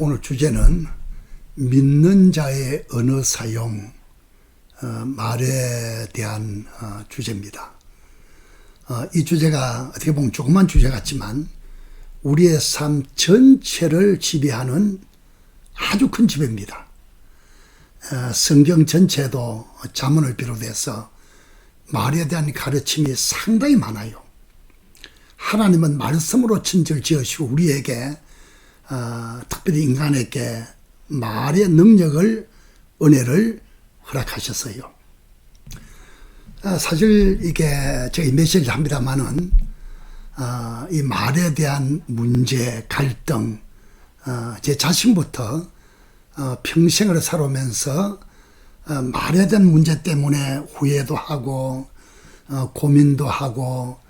오늘 주제는 믿는 자의 언어 사용, 말에 대한 주제입니다. 이 주제가 어떻게 보면 조그만 주제 같지만 우리의 삶 전체를 지배하는 아주 큰 지배입니다. 성경 전체도 잠언을 비롯해서 말에 대한 가르침이 상당히 많아요. 하나님은 말씀으로 천지를 지으시고 우리에게 특별히 인간에게 말의 능력을, 은혜를 허락하셨어요. 사실 이게 제가 이 메시지를 합니다만은 이 말에 대한 문제, 갈등, 제 자신부터 평생을 살아오면서 말에 대한 문제 때문에 후회도 하고 고민도 하고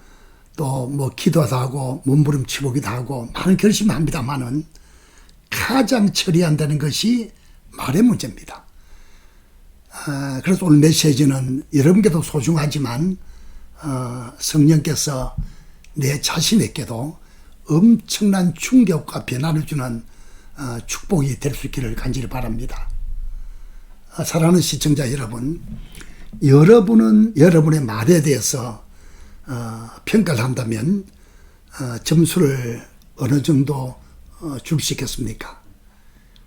또 뭐 기도도 하고 몸부림치보기도 하고 많은 결심을 합니다만은 가장 처리한다는 것이 말의 문제입니다. 그래서 오늘 메시지는 여러분께도 소중하지만 성령께서 내 자신에게도 엄청난 충격과 변화를 주는 축복이 될 수 있기를 간절히 바랍니다. 사랑하는 시청자 여러분, 여러분은 여러분의 말에 대해서 평가를 한다면 점수를 어느 정도 줄 수 있겠습니까?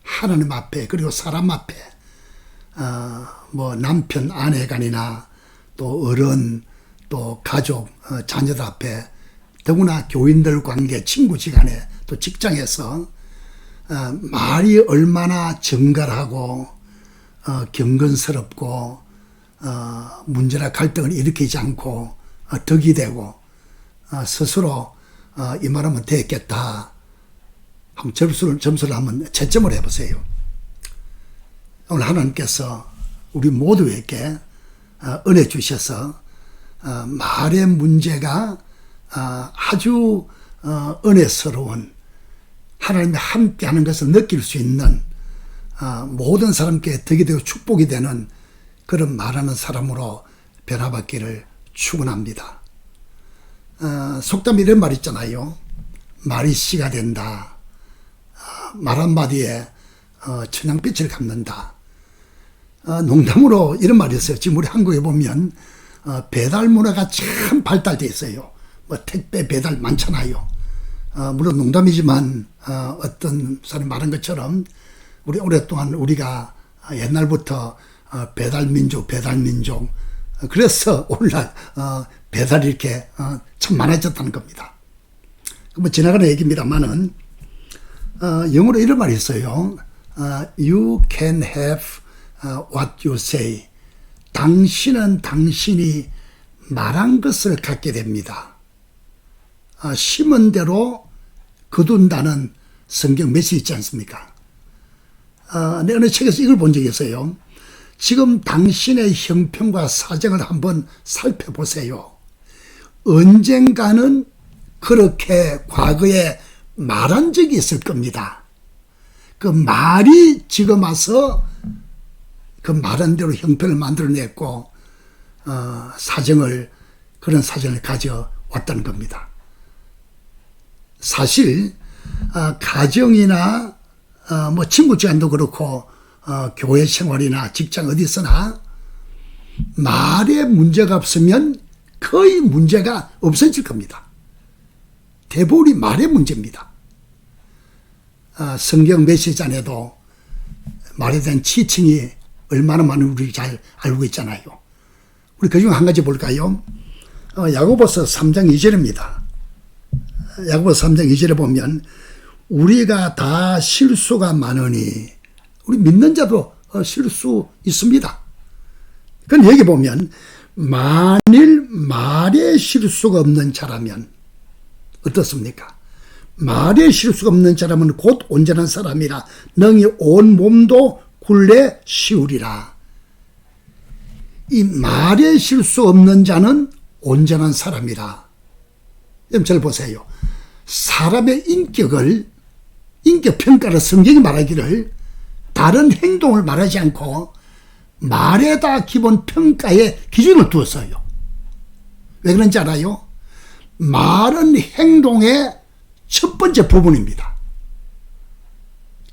하나님 앞에, 그리고 사람 앞에, 뭐 남편, 아내간이나 또 어른, 또 가족, 자녀들 앞에, 더구나 교인들 관계, 친구지간에, 또 직장에서 말이 얼마나 정갈하고 경건스럽고 문제나 갈등을 일으키지 않고 덕이 되고 스스로 이 말하면 되겠다. 한번 점수를 한번 채점을 해보세요. 오늘 하나님께서 우리 모두에게 은혜 주셔서 말의 문제가 아주 은혜스러운, 하나님이 함께하는 것을 느낄 수 있는 모든 사람께 덕이 되고 축복이 되는 그런 말하는 사람으로 변화받기를 축원합니다. 속담에 이런 말 있잖아요. 말이 씨가 된다. 말 한마디에 천양빛을 갚는다. 농담으로 이런 말이 있어요. 지금 우리 한국에 보면 배달 문화가 참 발달되어 있어요. 뭐 택배 배달 많잖아요. 물론 농담이지만 어떤 사람이 말한 것처럼 우리 오랫동안 우리가 옛날부터 배달민족 그래서 오늘날 배달이 이렇게 참 많아졌다는 겁니다. 뭐 지나가는 얘기입니다만은 영어로 이런 말이 있어요. You can have what you say. 당신은 당신이 말한 것을 갖게 됩니다. 심은 대로 거둔다는 성경 메시지 있지 않습니까? 내가 어느 책에서 이걸 본 적이 있어요. 지금 당신의 형편과 사정을 한번 살펴보세요. 언젠가는 그렇게 과거에 말한 적이 있을 겁니다. 그 말이 지금 와서 그 말한 대로 형편을 만들어냈고 그런 사정을 가져왔다는 겁니다. 사실 가정이나 뭐 친구지간도 그렇고 교회 생활이나 직장 어디서나 말에 문제가 없으면 거의 문제가 없어질 겁니다. 대부분이 말의 문제입니다. 성경 메시지 안에도 말에 대한 지칭이 얼마나 많은 우리 잘 알고 있잖아요. 우리 그중 한 가지 볼까요? 야고보서 3장 2절입니다. 야고보서 3장 2절에 보면 우리가 다 실수가 많으니, 우리 믿는 자도 실수 있습니다. 그럼 여기 보면 만일 말에 실수가 없는 자라면 어떻습니까? 말에 실수가 없는 자라면 곧 온전한 사람이라 능히 온 몸도 굴레 씌우리라. 이 말에 실수 없는 자는 온전한 사람이라. 여러분 잘 보세요. 사람의 인격 평가를 성경이 말하기를 다른 행동을 말하지 않고 말에다 기본 평가의 기준을 두었어요. 왜 그런지 알아요? 말은 행동의 첫 번째 부분입니다.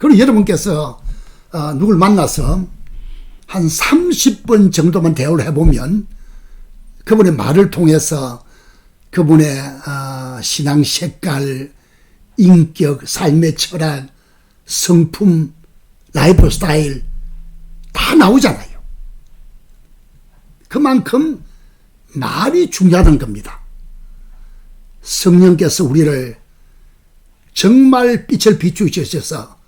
그리고 여러분께서 누굴 만나서 한 30번 정도만 대화를 해보면 그분의 말을 통해서 그분의 신앙 색깔, 인격, 삶의 철학, 성품, 라이프 스타일 다 나오잖아요. 그만큼 말이 중요하다는 겁니다. 성령께서 우리를 정말 빛을 비추셔서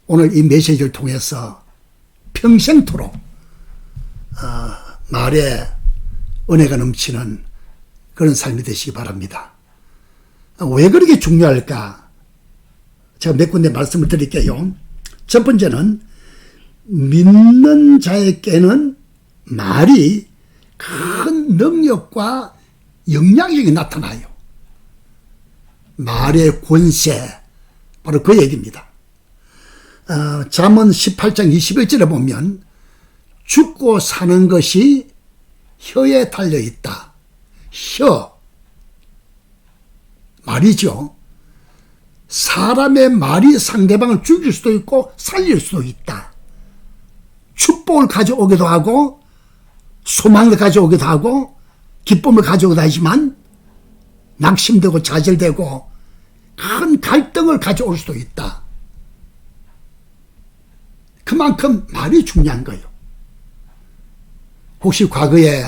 오늘 이 메시지를 통해서 평생토록 말에 은혜가 넘치는 그런 삶이 되시기 바랍니다. 왜 그렇게 중요할까? 제가 몇 군데 말씀을 드릴게요. 첫 번째는 믿는 자에게는 말이 큰 능력과 영향력이 나타나요. 말의 권세, 바로 그 얘기입니다. 잠언 18장 21절에 보면 죽고 사는 것이 혀에 달려있다. 혀, 말이죠. 사람의 말이 상대방을 죽일 수도 있고 살릴 수도 있다. 축복을 가져오기도 하고 소망을 가져오기도 하고 기쁨을 가져오기도 하지만 낙심되고 좌절되고 큰 갈등을 가져올 수도 있다. 그만큼 말이 중요한 거예요. 혹시 과거에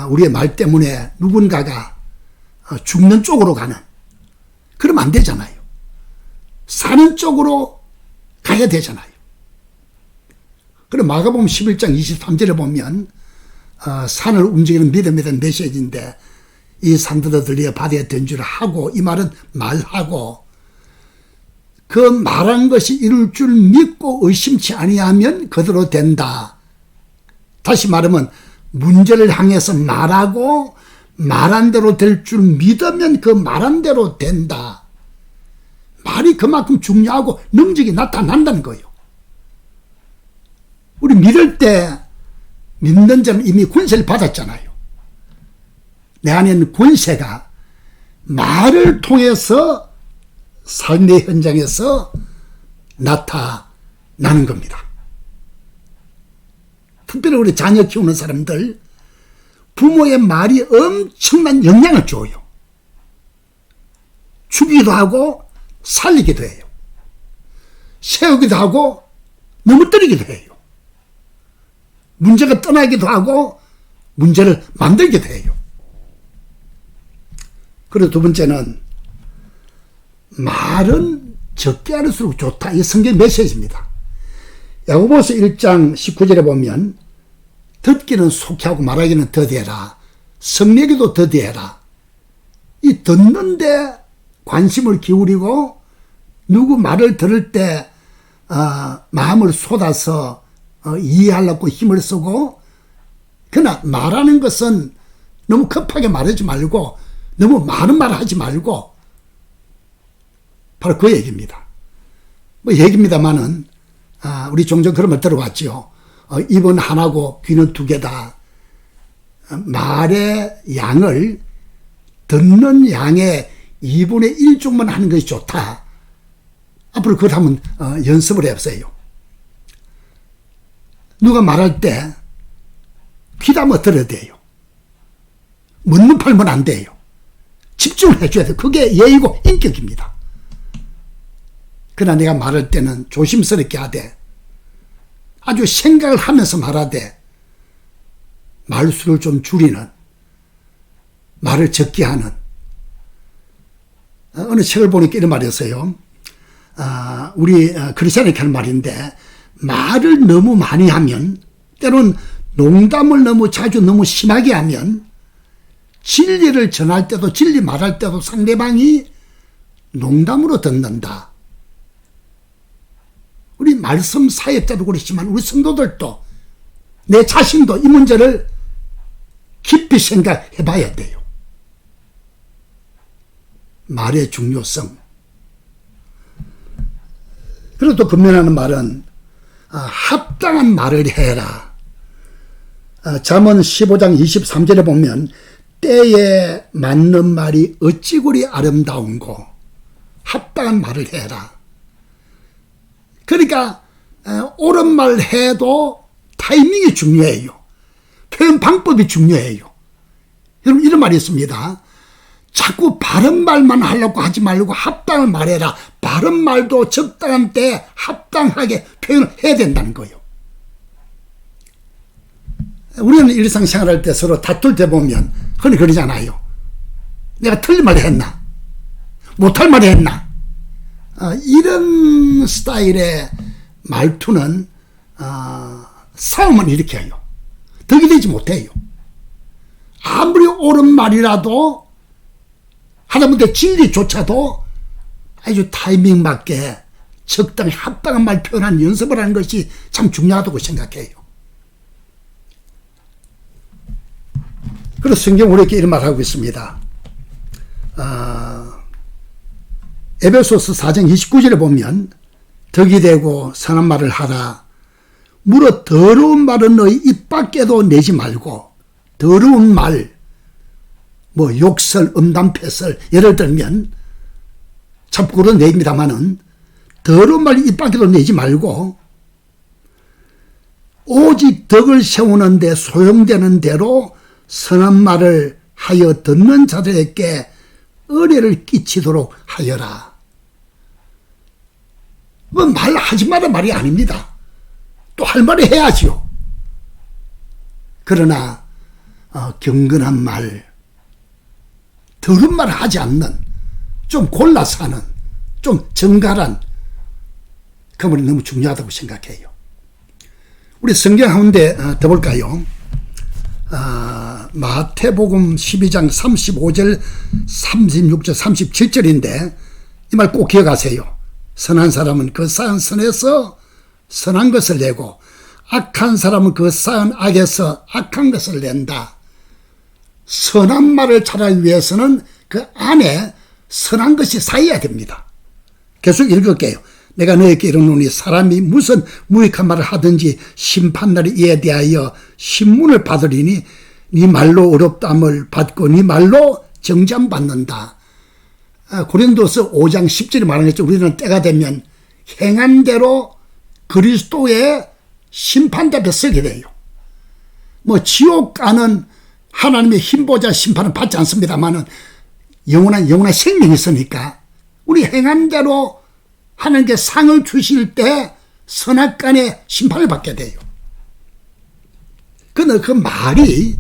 우리의 말 때문에 누군가가 죽는 쪽으로 가는, 그러면 안 되잖아요. 사는 쪽으로 가야 되잖아요. 그리고 마가복음 11장 23절에 보면 산을 움직이는 믿음에 대한 메시지인데 이 산들아 들리어 바다에 던지라 하고, 이 말은 말하고 그 말한 것이 이룰 줄 믿고 의심치 아니하면 그대로 된다. 다시 말하면 문제를 향해서 말하고 말한 대로 될 줄 믿으면 그 말한 대로 된다. 말이 그만큼 중요하고 능력이 나타난다는 거예요. 우리 믿을 때 믿는 자는 이미 권세를 받았잖아요. 내 안에 있는 권세가 말을 통해서 삶의 현장에서 나타나는 겁니다. 특별히 우리 자녀 키우는 사람들, 부모의 말이 엄청난 영향을 줘요. 죽이기도 하고 살리기도 해요. 세우기도 하고 넘어뜨리기도 해요. 문제가 떠나기도 하고 문제를 만들기도 해요. 그리고 두 번째는 말은 적게 할수록 좋다. 이게 성경 메시지입니다. 야고보서 1장 19절에 보면 듣기는 속히 하고 말하기는 더디해라. 성내기도 더디해라. 이 듣는데 관심을 기울이고 누구 말을 들을 때 마음을 쏟아서 이해하려고 힘을 쓰고, 그러나 말하는 것은 너무 급하게 말하지 말고 너무 많은 말을 하지 말고, 바로 그 얘기입니다. 뭐 얘기입니다만은 우리 종종 그런 말 들어봤죠. 입은 하나고 귀는 두 개다. 말의 양을 듣는 양의 2분의 1 정도만 하는 것이 좋다. 앞으로 그걸 한번 연습을 해보세요. 누가 말할 때 귀담아 들어야 돼요. 묻는 팔면 안 돼요. 집중을 해줘야 돼요. 그게 예의고 인격입니다. 그러나 내가 말할 때는 조심스럽게 하되 아주 생각을 하면서 말하되 말수를 좀 줄이는, 말을 적게 하는. 어느 책을 보니까 이런 말이었어요. 우리 크리스천에게 하는 말인데, 말을 너무 많이 하면, 때로는 농담을 너무 자주 너무 심하게 하면 진리를 전할 때도 진리 말할 때도 상대방이 농담으로 듣는다. 우리 말씀 사역자도 그렇지만 우리 성도들도, 내 자신도 이 문제를 깊이 생각해 봐야 돼요. 말의 중요성. 그리고 또 금면하는 말은 합당한 말을 해라. 잠언 15장 23절에 보면 때에 맞는 말이 어찌 그리 아름다운고, 합당한 말을 해라. 그러니까 옳은 말 해도 타이밍이 중요해요. 표현 방법이 중요해요. 여러분 이런 말이 있습니다. 자꾸 바른 말만 하려고 하지 말고 합당을 말해라. 바른 말도 적당한 때 합당하게 표현을 해야 된다는 거예요. 우리는 일상생활할 때 서로 다툴 때 보면 흔히 그러잖아요. 내가 틀린 말을 했나? 못할 말을 했나? 이런 스타일의 말투는 싸움을 일으켜요. 덕이 되지 못해요. 아무리 옳은 말이라도 하다못해 진리조차도 아주 타이밍 맞게 적당히 합당한 말 표현하는 연습을 하는 것이 참 중요하다고 생각해요. 그래서 성경 우리에게 이런 말을 하고 있습니다. 에베소서 4장 29절에 보면 덕이 되고 선한 말을 하라. 무릇 더러운 말은 너희 입 밖에도 내지 말고, 더러운 말, 뭐 욕설, 음담, 패설 예를 들면 참 그런 얘기입니다마는 더러운 말 입 밖에도 내지 말고 오직 덕을 세우는 데 소용되는 대로 선한 말을 하여 듣는 자들에게 은혜를 끼치도록 하여라. 뭐 말하지 마라 말이 아닙니다. 또 할 말을 해야지요. 그러나 경건한 말, 더러운 말을 하지 않는, 좀 골라서 하는, 좀 정갈한 그 말이 너무 중요하다고 생각해요. 우리 성경 가운데 더 볼까요? 마태복음 12장 35절, 36절, 37절인데 이 말 꼭 기억하세요. 선한 사람은 그 쌓은 선에서 선한 것을 내고 악한 사람은 그 쌓은 악에서 악한 것을 낸다. 선한 말을 잘하기 위해서는 그 안에 선한 것이 쌓여야 됩니다. 계속 읽을게요. 내가 너에게 이르노니 사람이 무슨 무익한 말을 하든지 심판날에 이에 대하여 신문을 받으리니 네 말로 어렵담을 받고 네 말로 정죄받는다. 고린도서 5장 10절에 말하겠죠. 우리는 때가 되면 행한 대로 그리스도의 심판대 앞에 서게 돼요. 뭐 지옥 가는 하나님의 힘보자 심판은 받지 않습니다만은 영원한 생명이 있으니까 우리 행한 대로 하나님께 상을 주실 때 선악간의 심판을 받게 돼요. 그런데 그 말이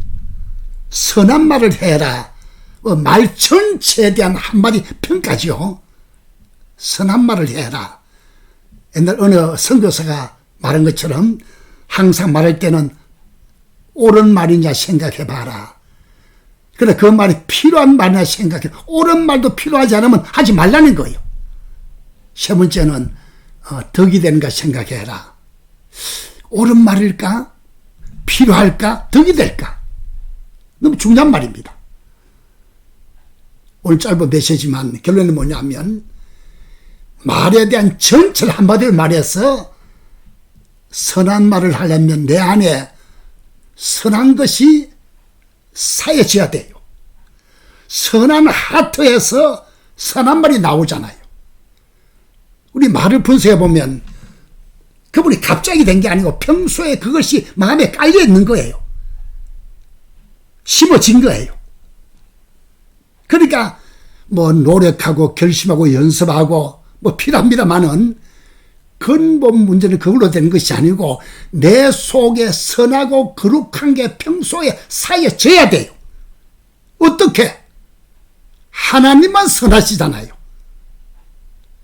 선한 말을 해라. 말 전체에 대한 한마디 평가죠. 선한 말을 해라. 옛날 어느 선교사가 말한 것처럼 항상 말할 때는 옳은 말이냐 생각해봐라. 그래 그 말이 필요한 말이냐 생각해. 옳은 말도 필요하지 않으면 하지 말라는 거예요. 세 번째는 덕이 되는가 생각해라. 옳은 말일까? 필요할까? 덕이 될까? 너무 중요한 말입니다. 오늘 짧은 메시지만 결론은 뭐냐면 말에 대한 전체를 한마디로 말해서 선한 말을 하려면 내 안에 선한 것이 쌓여져야 돼요. 선한 하트에서 선한 말이 나오잖아요. 우리 말을 분석해 보면 그분이 갑자기 된 게 아니고 평소에 그것이 마음에 깔려 있는 거예요. 심어진 거예요. 그러니까 뭐 노력하고 결심하고 연습하고 뭐 필요합니다만은 근본 문제는 그걸로 되는 것이 아니고 내 속에 선하고 거룩한 게 평소에 쌓여져야 돼요. 어떻게? 하나님만 선하시잖아요.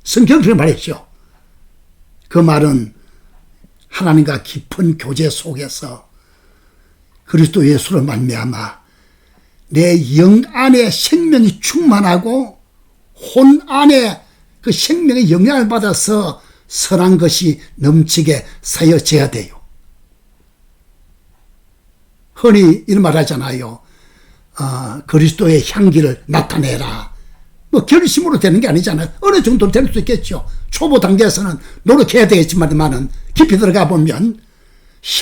성경은 그렇게 말했죠. 그 말은 하나님과 깊은 교제 속에서 그리스도 예수로 말미암아 내 영 안에 생명이 충만하고 혼 안에 그 생명의 영향을 받아서 선한 것이 넘치게 쌓여져야 돼요. 흔히 이런 말 하잖아요. 그리스도의 향기를 나타내라. 뭐 결심으로 되는 게 아니잖아요. 어느 정도 될 수 있겠죠. 초보 단계에서는 노력해야 되겠지만은 깊이 들어가 보면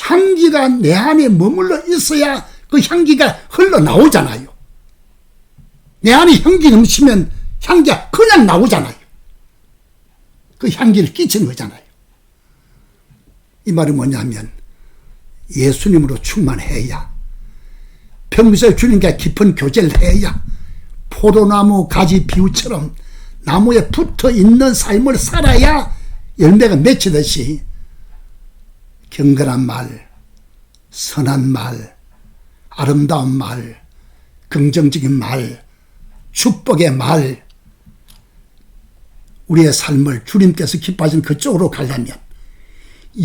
향기가 내 안에 머물러 있어야 그 향기가 흘러나오잖아요. 내 안에 향기 넘치면 향기가 그냥 나오잖아요. 그 향기를 끼치는 거잖아요. 이 말이 뭐냐면 예수님으로 충만해야, 평소에 주님과 깊은 교제를 해야, 포도나무 가지 비유처럼 나무에 붙어 있는 삶을 살아야 열매가 맺히듯이 경건한 말, 선한 말, 아름다운 말, 긍정적인 말, 축복의 말, 우리의 삶을 주님께서 기뻐하시는 그쪽으로 가려면,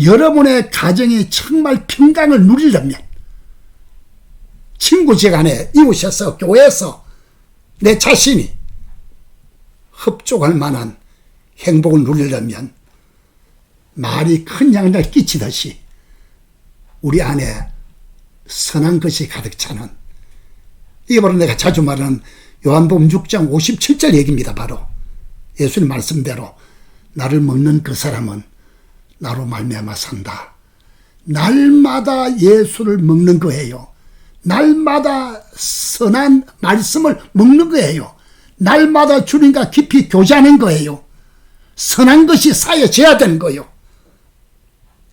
여러분의 가정이 정말 평강을 누리려면, 친구지간에, 이웃에서, 교회에서 내 자신이 흡족할 만한 행복을 누리려면 말이 큰 영향을 끼치듯이 우리 안에 선한 것이 가득 차는, 이게 바로 내가 자주 말하는 요한복음 6장 57절 얘기입니다. 바로 예수님 말씀대로 나를 먹는 그 사람은 나로 말미암아 산다. 날마다 예수를 먹는 거예요. 날마다 선한 말씀을 먹는 거예요. 날마다 주님과 깊이 교제하는 거예요. 선한 것이 쌓여져야 되는 거예요.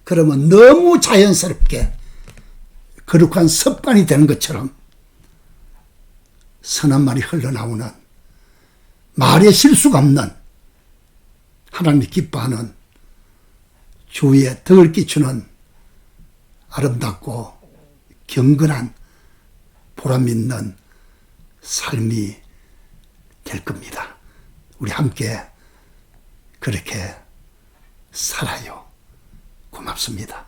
그러면 너무 자연스럽게 거룩한 습관이 되는 것처럼 선한 말이 흘러나오는, 말에 실수가 없는, 하나님이 기뻐하는, 주위에 덕을 끼치는 아름답고 경건한 보람 있는 삶이 될 겁니다. 우리 함께 그렇게 살아요. 고맙습니다.